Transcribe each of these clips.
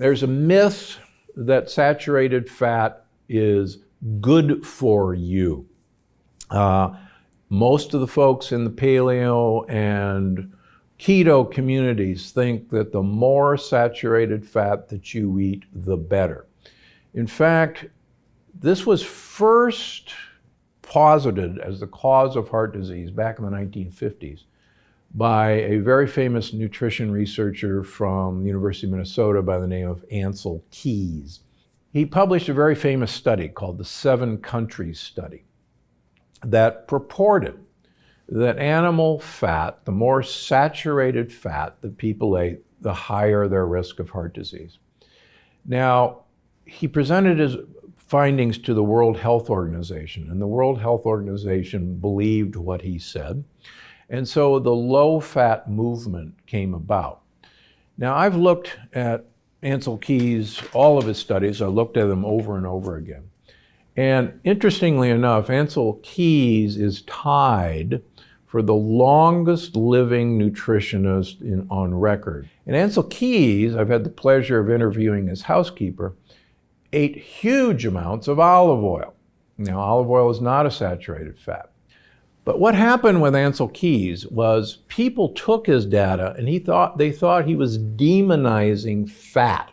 There's a myth that saturated fat is good for you. Most of the folks in the paleo and keto communities think that the more saturated fat that you eat, the better. In fact, this was first posited as the cause of heart disease back in the 1950s by a very famous nutrition researcher from the University of Minnesota by the name of Ancel Keys. He published a very famous study called the 7 Countries Study that purported that animal fat, the more saturated fat that people ate, the higher their risk of heart disease. Now, he presented his findings to the World Health Organization, and the World Health Organization believed what he said. And so the low-fat movement came about. Now, I've looked at Ancel Keys, all of his studies. I looked at them over and over again. And interestingly enough, Ancel Keys is tied for the longest living nutritionist on record. And Ancel Keys, I've had the pleasure of interviewing his housekeeper, ate huge amounts of olive oil. Now, olive oil is not a saturated fat. But what happened with Ancel Keys was people took his data and they thought he was demonizing fat.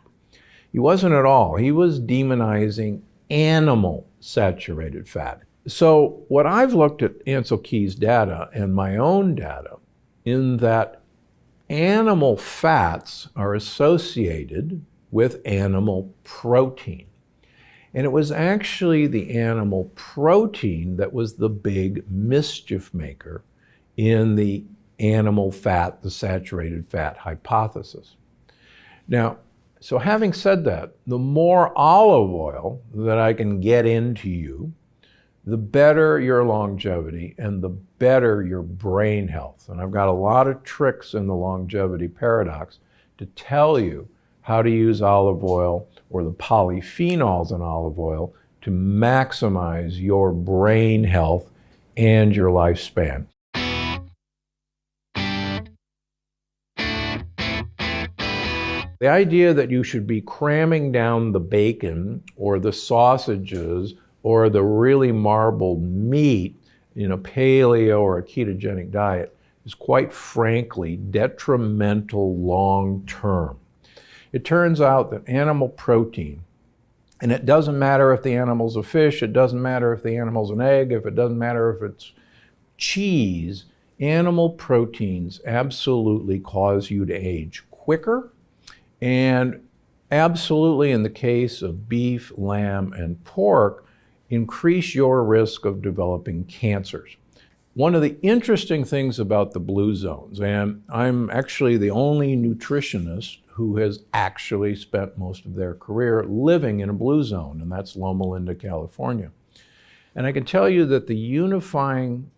He wasn't at all. He was demonizing animal saturated fat. So what I've looked at Ancel Keys' data and my own data in that animal fats are associated with animal protein. And it was actually the animal protein that was the big mischief maker in the animal fat, the saturated fat hypothesis. Now, so having said that, the more olive oil that I can get into you, the better your longevity and the better your brain health. And I've got a lot of tricks in the longevity paradox to tell you how to use olive oil or the polyphenols in olive oil to maximize your brain health and your lifespan. The idea that you should be cramming down the bacon or the sausages or the really marbled meat in a paleo or a ketogenic diet is quite frankly detrimental long term. It turns out that animal protein, and it doesn't matter if the animal's a fish, it doesn't matter if the animal's an egg, if it doesn't matter if it's cheese, animal proteins absolutely cause you to age quicker, and absolutely in the case of beef, lamb, and pork, increase your risk of developing cancers. One of the interesting things about the blue zones, and I'm actually the only nutritionist who has actually spent most of their career living in a blue zone, and that's Loma Linda, California. And I can tell you that the unifying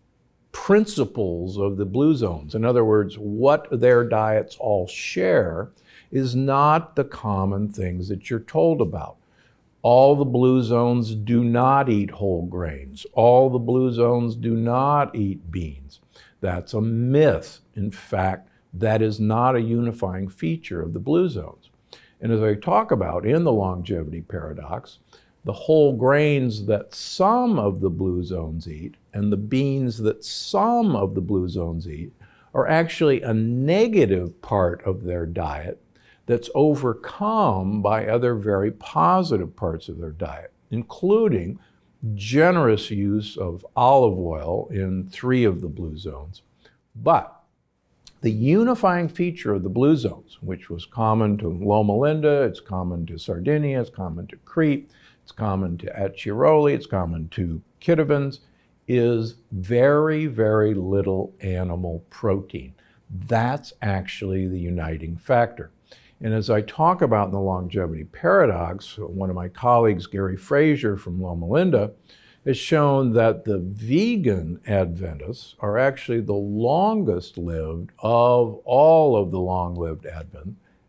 principles of the blue zones, in other words, what their diets all share, is not the common things that you're told about. All the blue zones do not eat whole grains. All the blue zones do not eat beans. That's a myth. In fact, that is not a unifying feature of the blue zones. And as I talk about in the longevity paradox, the whole grains that some of the blue zones eat and the beans that some of the blue zones eat are actually a negative part of their diet that's overcome by other very positive parts of their diet, including generous use of olive oil in 3 of the blue zones. But the unifying feature of the blue zones, which was common to Loma Linda, it's common to Sardinia, it's common to Crete, it's common to Acciaroli, it's common to Kitovans, is very, very little animal protein. That's actually the uniting factor. And as I talk about in the longevity paradox, one of my colleagues, Gary Frazier from Loma Linda, has shown that the vegan Adventists are actually the longest lived of all of the long-lived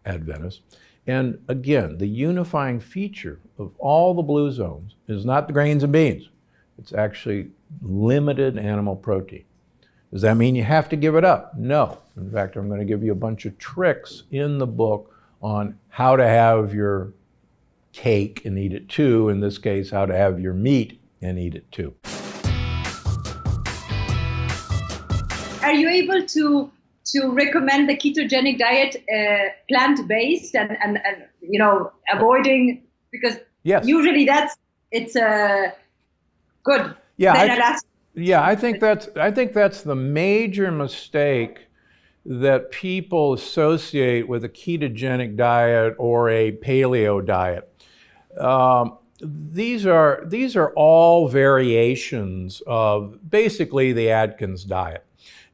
Adventists. And again, the unifying feature of all the blue zones is not the grains and beans. It's actually limited animal protein. Does that mean you have to give it up? No. In fact, I'm going to give you a bunch of tricks in the book on how to have your cake and eat it too. In this case, how to have your meat and eat it too. Are you able to recommend the ketogenic diet plant-based and avoiding, because yes, usually it's good. Yeah, I think that's the major mistake that people associate with a ketogenic diet or a paleo diet. These are all variations of basically the Atkins diet.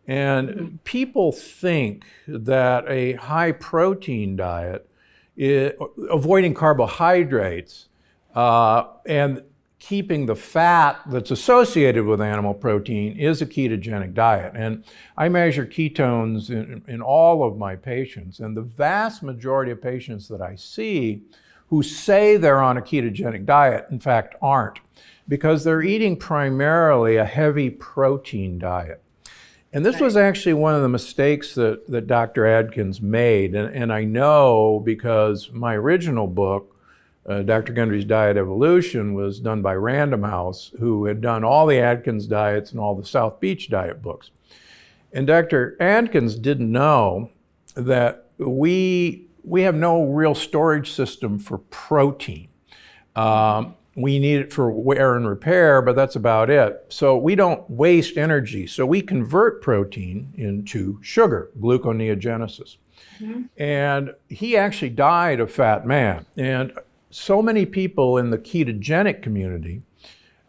And people think that a high protein diet, avoiding carbohydrates, and keeping the fat that's associated with animal protein is a ketogenic diet. And I measure ketones in all of my patients. And the vast majority of patients that I see who say they're on a ketogenic diet, in fact, aren't, because they're eating primarily a heavy protein diet. And this was actually one of the mistakes that Dr. Adkins made. And I know because my original book, Dr. Gundry's Diet Evolution, was done by Random House, who had done all the Atkins diets and all the South Beach diet books. And Dr. Adkins didn't know that we have no real storage system for protein. We need it for wear and repair, but that's about it. So we don't waste energy. So we convert protein into sugar, gluconeogenesis. Mm-hmm. And he actually died a fat man. And so many people in the ketogenic community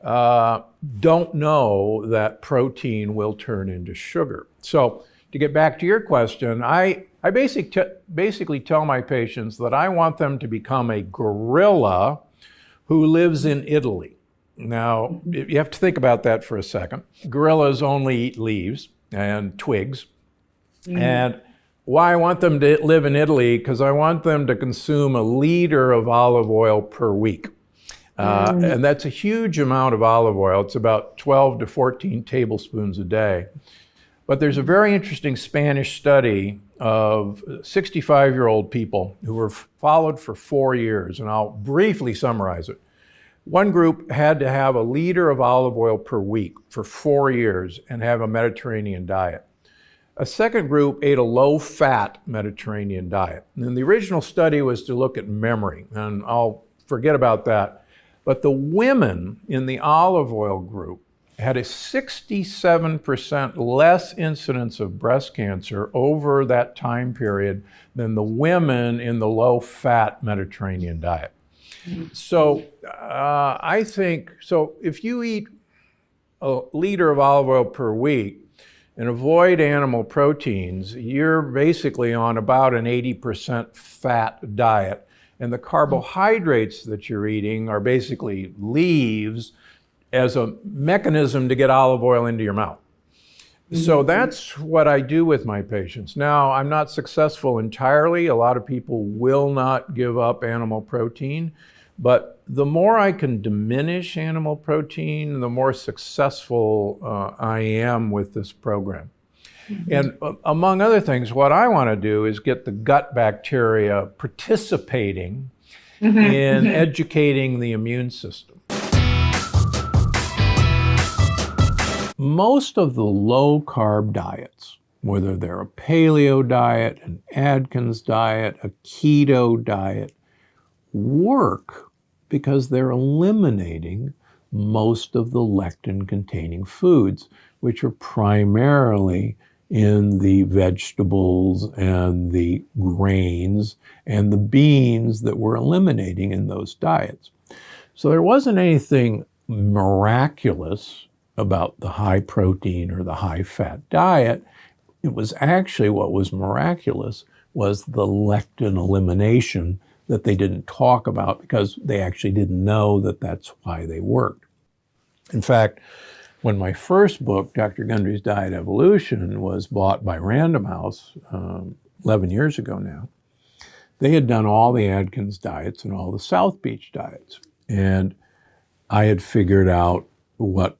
don't know that protein will turn into sugar. So to get back to your question, I basically tell my patients that I want them to become a gorilla who lives in Italy. Now, you have to think about that for a second. Gorillas only eat leaves and twigs. Mm. And why I want them to live in Italy, because I want them to consume 1 liter of olive oil per week. And that's a huge amount of olive oil. It's about 12 to 14 tablespoons a day. But there's a very interesting Spanish study of 65-year-old people who were followed for 4 years, and I'll briefly summarize it. One group had to have 1 liter of olive oil per week for 4 years and have a Mediterranean diet. A second group ate a low-fat Mediterranean diet. And the original study was to look at memory, and I'll forget about that. But the women in the olive oil group had a 67% less incidence of breast cancer over that time period than the women in the low-fat Mediterranean diet. So I think, so if you eat 1 liter of olive oil per week and avoid animal proteins, you're basically on about an 80% fat diet. And the carbohydrates that you're eating are basically leaves as a mechanism to get olive oil into your mouth. So that's what I do with my patients. Now, I'm not successful entirely. A lot of people will not give up animal protein, but the more I can diminish animal protein, the more successful I am with this program. And among other things, what I want to do is get the gut bacteria participating in educating the immune system. Most of the low-carb diets, whether they're a paleo diet, an Atkins diet, a keto diet, work because they're eliminating most of the lectin-containing foods, which are primarily in the vegetables and the grains and the beans that we're eliminating in those diets. So there wasn't anything miraculous about the high protein or the high fat diet. It was actually what was miraculous was the lectin elimination that they didn't talk about because they actually didn't know that that's why they worked. In fact, when my first book, Dr. Gundry's Diet Evolution, was bought by Random House 11 years ago now, they had done all the Atkins diets and all the South Beach diets. And I had figured out what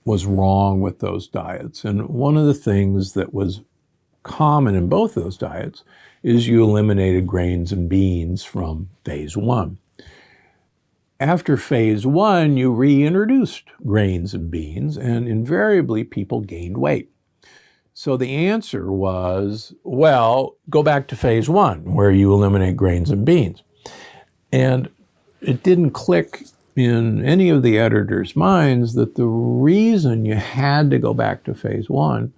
was wrong with those diets. And one of the things that was common in both those diets is you eliminated grains and beans from phase one. After phase one, you reintroduced grains and beans, and invariably people gained weight. So the answer was, well, go back to phase one, where you eliminate grains and beans. And it didn't click in any of the editors' minds that the reason you had to go back to phase one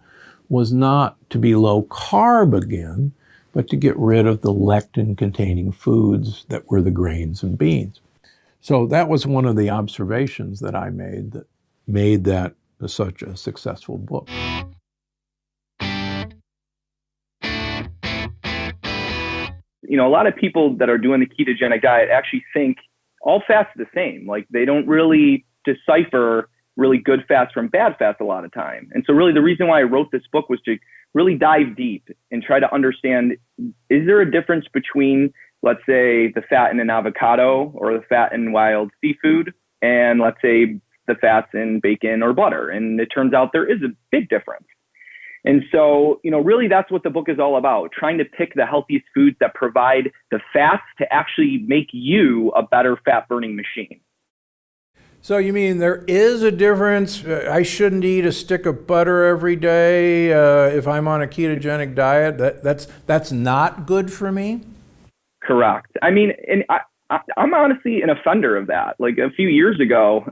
was not to be low carb again, but to get rid of the lectin-containing foods that were the grains and beans. So that was one of the observations that I made that such a successful book. You know, a lot of people that are doing the ketogenic diet actually think all fats are the same. Like they don't really decipher really good fats from bad fats a lot of time. And so really the reason why I wrote this book was to really dive deep and try to understand, is there a difference between, let's say, the fat in an avocado or the fat in wild seafood and let's say the fats in bacon or butter? And it turns out there is a big difference. And so, you know, really that's what the book is all about, trying to pick the healthiest foods that provide the fats to actually make you a better fat burning machine. So you mean there is a difference? I shouldn't eat a stick of butter every day if I'm on a ketogenic diet? That's not good for me? Correct. I mean, and I'm honestly an offender of that. Like a few years ago,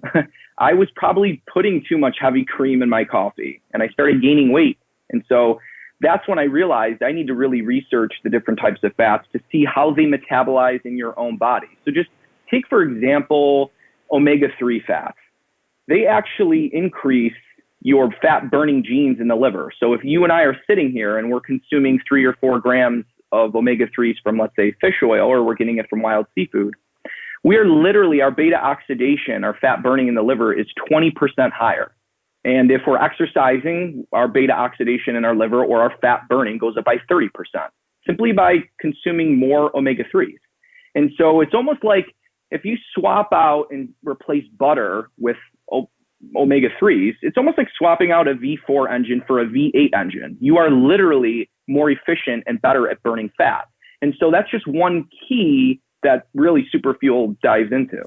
I was probably putting too much heavy cream in my coffee and I started gaining weight. And so that's when I realized I need to really research the different types of fats to see how they metabolize in your own body. So just take, for example, omega-3 fats. They actually increase your fat burning genes in the liver. So if you and I are sitting here and we're consuming 3 or 4 grams of omega-3s from, let's say, fish oil, or we're getting it from wild seafood, we are literally, our beta oxidation, our fat burning in the liver is 20% higher. And if we're exercising, our beta oxidation in our liver or our fat burning goes up by 30% simply by consuming more omega-3s. And so it's almost like if you swap out and replace butter with omega-3s, it's almost like swapping out a V4 engine for a V8 engine. You are literally more efficient and better at burning fat. And so that's just one key that really Superfuel dives into.